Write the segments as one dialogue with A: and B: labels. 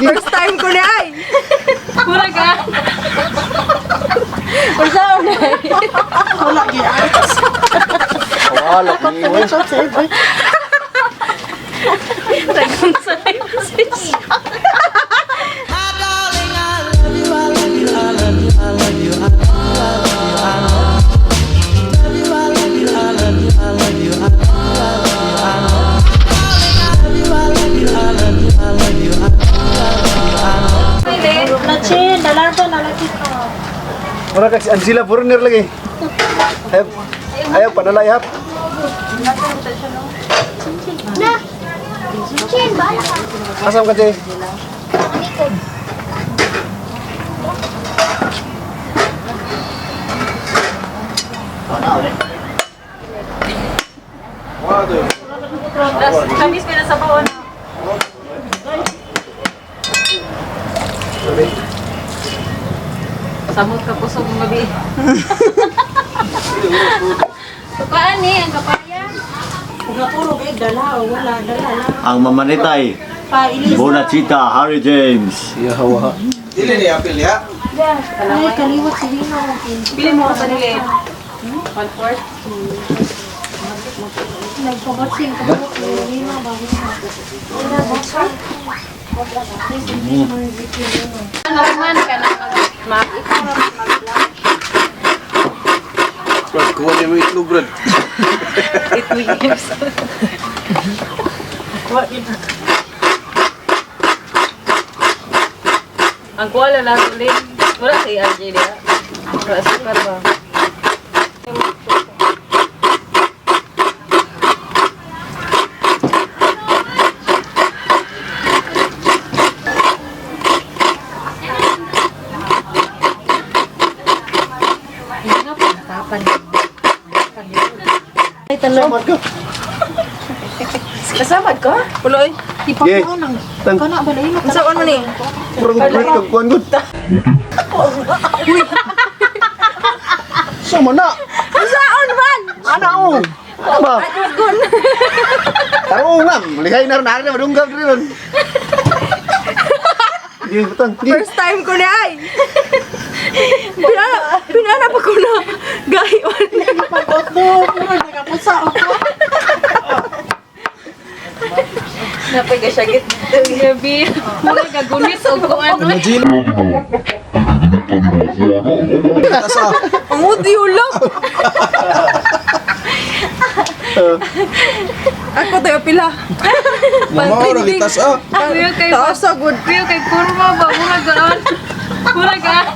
A: First time ko na ay.
B: Mura ka.
A: Usaw na ay.
C: Wala gyud.
D: Wala ko ni mo.
B: Tagong sa message.
C: Nachi, dalaga nalaki ka.
D: Wala kasi Angela foreigner lagi. Ayaw panalayap.
E: Na. Chin, bahala ka.
D: Asam ka, Jay?
B: Kamis ka na sa bawon. Samot ka po sa mga gabi. Paan eh, ang kapaya.
C: Natulog eh, dala, wala, dala lang.
F: Ang mamanitay,
C: Pailis.
F: Bonachita, Harry James.
D: Dili ni apil ya.
C: Ay, kaliwat si Lino.
B: Bili mo ka sa nila. 1/4.
C: Nagpabatsing ka ba? Lino, bago na.
B: Normal ka na mag
D: Kuha niya mo itlog, Brad.
B: It weeks. Ang kuwala na ulit. Wala si RJ niya. Wala si Karba.
A: Ay, talo. Kasamad ka? Puloy.
C: Ipakuha nang. Kana ba na yun?
A: Saan mo ni?
D: Kurang break kag kuan gud. Sama na.
A: Saan man?
D: Ana o. Ano ba? Taro nga, lihay na rin na madunggab rin. Di butang.
A: First time ko na ay. Pinana pa ko na. Gahiwan.
C: Pag-ot doon. Nagapusa ako.
B: Napay ka siya git. Gabi. Muna gagunis o kung ano.
A: Ang audio lang. Ako tayo pila.
D: Mama ora litas ah.
B: Kuya kay
A: Taas sa good.
B: Kuya kay kurma ba? Muna gaan. Muna gaan.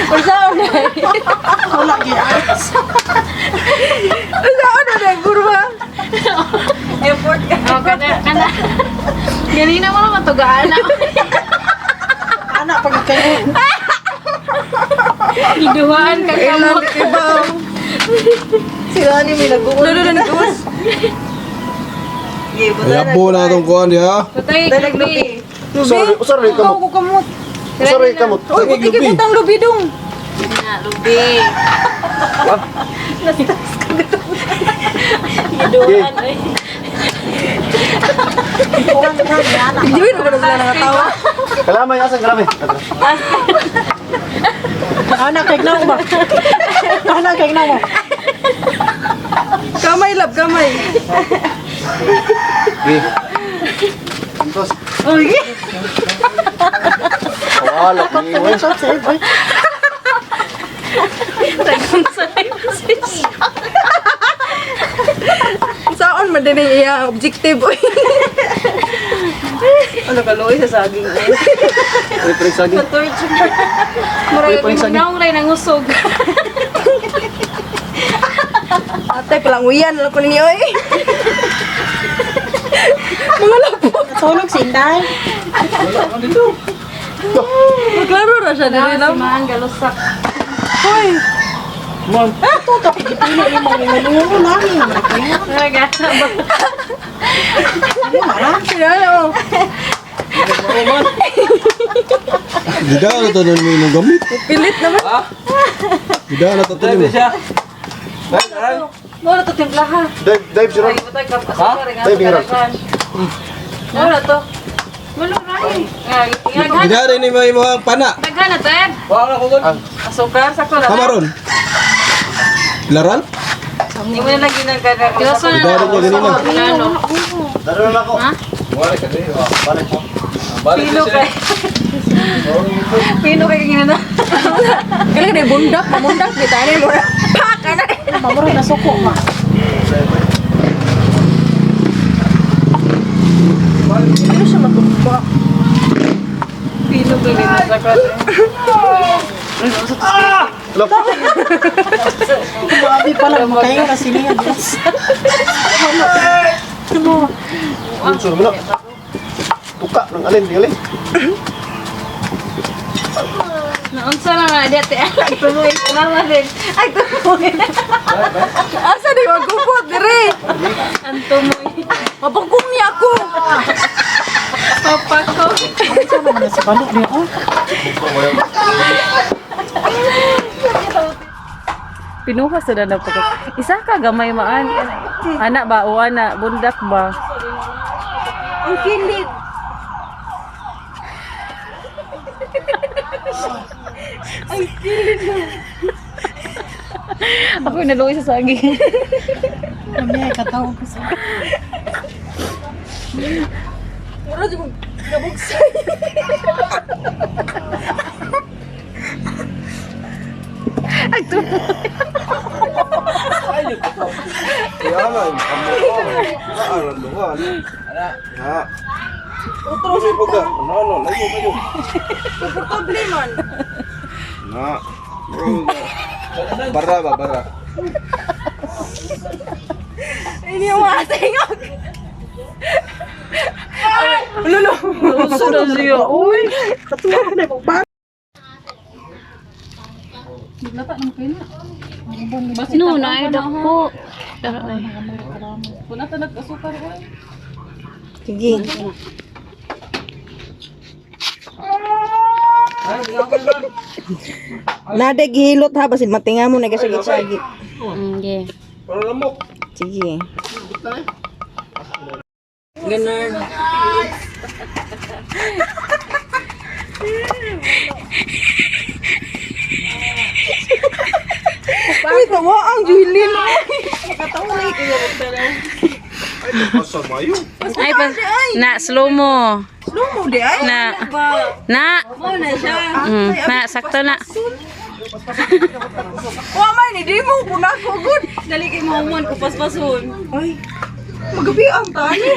A: Usaw na ay.
C: Wala gyud.
A: Usaw na ay kurma.
B: Effort ka. O, kana. Ganina mo naman tugaan ako.
C: Anak pag kayo.
B: Iduhaan ka
A: Kailan
B: kamot.
A: ibaw. Sila ni may nag-uul. Lalo na dos.
D: Yabo na tong kuan ya.
B: Patay
A: Dalag
B: gabi.
A: lubi.
D: Usar
A: Ikaw ko kamot.
D: Usar kamot.
A: Uy, buti ka butang lubi dong.
B: Na, lubi. Iduhaan ay.
A: Hindi mo na sila nakatawa.
D: Kalamay asan kalamay.
C: Anak kay nang ba? Anak kay nang ba?
A: Kamay lab, kamay.
D: Antos.
C: Uy.
D: Wala ko ni mo.
B: Tagong sa message.
A: Saan man din iya objective oy. Ano kaloy sa saging eh.
D: Ay pre sagi.
B: Murag naong ray nang usog.
A: Atay palang uyan lang ko ninyo oy. Mga lapo.
C: Tulog si Inday.
A: Maglaro ra siya dili
B: Si
A: lang.
B: Maan galusak.
A: Hoy,
C: Ito tapos dipili ni mo ngulungo lagi.
B: Murag ana ba?
A: sinala mo.
D: Dida na to nun mo gamit.
A: Pilit naman.
D: Dida na to to.
G: Siya.
B: Wala to timplahan.
D: Dive, sir.
B: Ha?
D: Dive, hirap.
B: Wala to. Wala rin.
D: Gidari ni mo ang pana.
B: Daghan na to eh. Asukar, sakto na.
D: Kamaron. Laran?
B: Hindi mo na lagi nagkana. Yoso na
D: Gidari niya ganina.
B: Ano?
F: Daro na ako.
B: Ha?
F: Balik mo.
B: Pino kay. Pino kay ginana.
A: Kailan na bundak, pamundak, di tayo mo na. Pak! Ano eh?
C: Pamuro na suko ma.
A: Hindi siya matumbak.
B: Pino kay ginana ka.
C: Grabe pala makayo na siniya.
D: Sir, mo na. Tuka ng alin, di alin.
B: Naunsa na nga dati. Ay, tumuin ko naman din. Ay, tumuin.
A: Asa di magupot, dire?
B: Ang tumuin.
A: Mapagkum niya ako.
B: Papa ko.
C: Sama na si Balo niya. Oh.
G: Pinuha sa na pag isa ka gamay maan. Anak ba o anak bundak ba?
A: Ang kilit.
G: Ako naluwi sa saging.
C: Kami ay katawag ko sa.
A: Mura di mo nabugsay.
D: Kaya nga, ano ba? Ha? Utro si Pugga. Ano, layo kayo.
A: Komportable man.
D: Na. Bara ba, bara.
A: Ini yung mga tingog. Lolo.
G: Sudah siya. Uy.
C: Katuwa ka na mo ba?
G: No, na ay dako.
B: Wala ta nag-asukar ay.
A: Sige. Nada gihilot ha, basin matinga mo nagasagit-sagit.
G: Okay.
D: Para lamok.
A: Sige. Ay, tawa ang Jilin.
D: Asa mayo?
G: Ay pa na slow mo.
A: Slow mo di ay.
G: Na. Na. Na sakto na.
A: Wa man ni di mo kuna ko good.
B: Dali kay mo man ko paspason.
A: Ay. Magabi ang tani.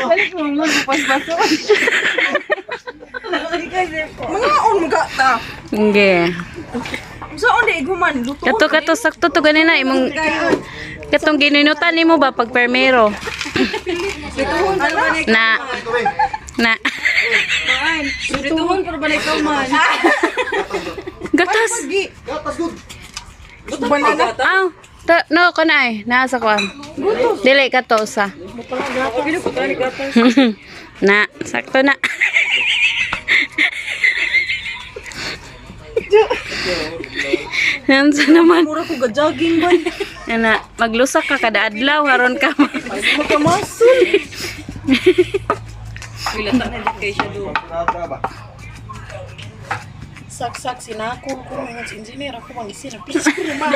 B: Dali ko mo ko paspason.
A: Mga on mga ta.
G: Okay.
A: Saan di iguman luto.
G: Kato sakto to ganina imong katong ginunutan nimo ba pag permero.
A: Lutuhon ka na.
G: Na.
B: Rituhon pero balik ka man.
G: Gatas.
D: Gatas good.
A: Banana.
G: Aw. No, kanay. Nasa ko. Dili ka to sa. Na, sakto na. Nansa naman.
A: Mura ko ga-jogging ba?
G: Ana, maglusak ka kada adlaw haron ka.
A: Makamasul.
C: Sak-sak sinakon ko mga engineer ako mangisira. Please ko na.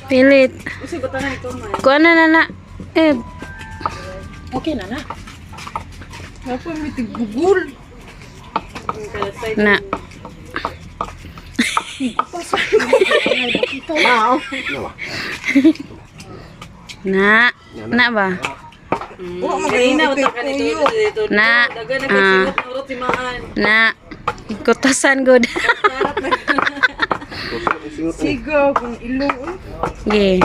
G: Pilit. Kuha na. Eh,
C: Okay na na.
A: Apa may tigugul?
G: na. Na. Na ba?
A: Wa magaina utak ka nito.
G: Na.
B: Dagan nagsingot urot si Maan.
G: Na. Kutasan good.
A: Sigaw kung ilong.
G: Ge.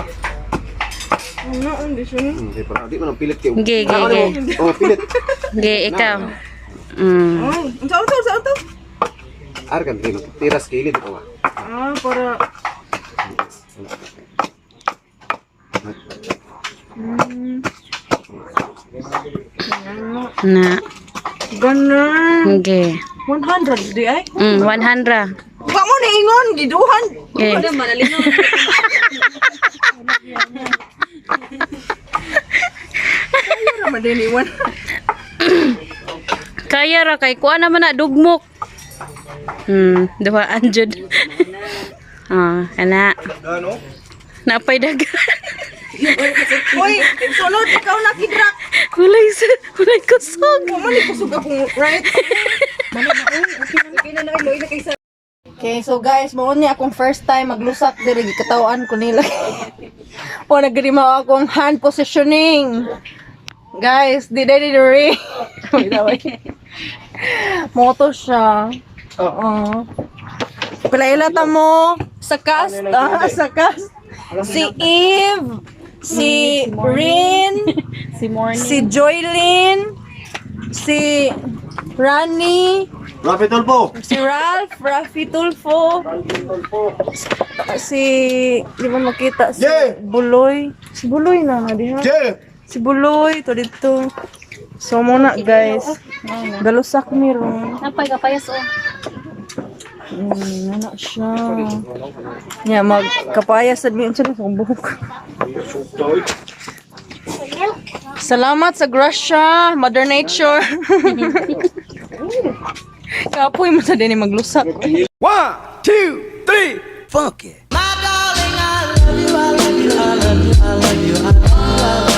A: Ano ang disyon?
D: Hindi pa, di man ang pilit kayo.
G: Ge.
D: Oh, pilit.
G: Ge, ikaw.
A: Ay, saan to?
D: Argan, tiras kilid ko ba?
A: Ah, para
G: Na.
A: Ganun.
G: Okay.
A: 100 di ay.
G: 100.
A: Wa mo na ingon giduhan.
G: Okay.
A: Wala manalingaw. Kaya ra madiniwan.
G: Kaya ra kay kuha naman na dugmok. Duhaan jud. Ana.
D: Ano?
G: Napay dagan.
A: Uy, sunod ikaw na kidrak.
G: Kulay kusog.
A: Mo ni kusog akong right. Okay, so guys, mo ni akong first time maglusak diri katawan ko nila. O nagrima akong hand positioning. Guys, di ring. Moto siya. Oo. Palailata mo sa cast, sa cast. Si Eve, si Rin,
G: Si Morning.
A: si Joylyn, si Rani,
D: Rapi Tulpo!
A: si Ralph, Rafi Tulfo, si, di ba makita, si
D: Yeah.
A: Buloy. Si Buloy na diha.
D: Che!
A: Si Buloy, to dito. So muna guys, galusak mi ron.
B: Napay kapayas oh.
A: Nana siya. Nya magkapayas sad mi unsa na sa buhok. Salamat sa grasya, Mother Nature. Kapoy mo sa din maglusak.
H: 1, 2, 3, funky. My darling, I love you, I love you, I love you, I love you, I love you.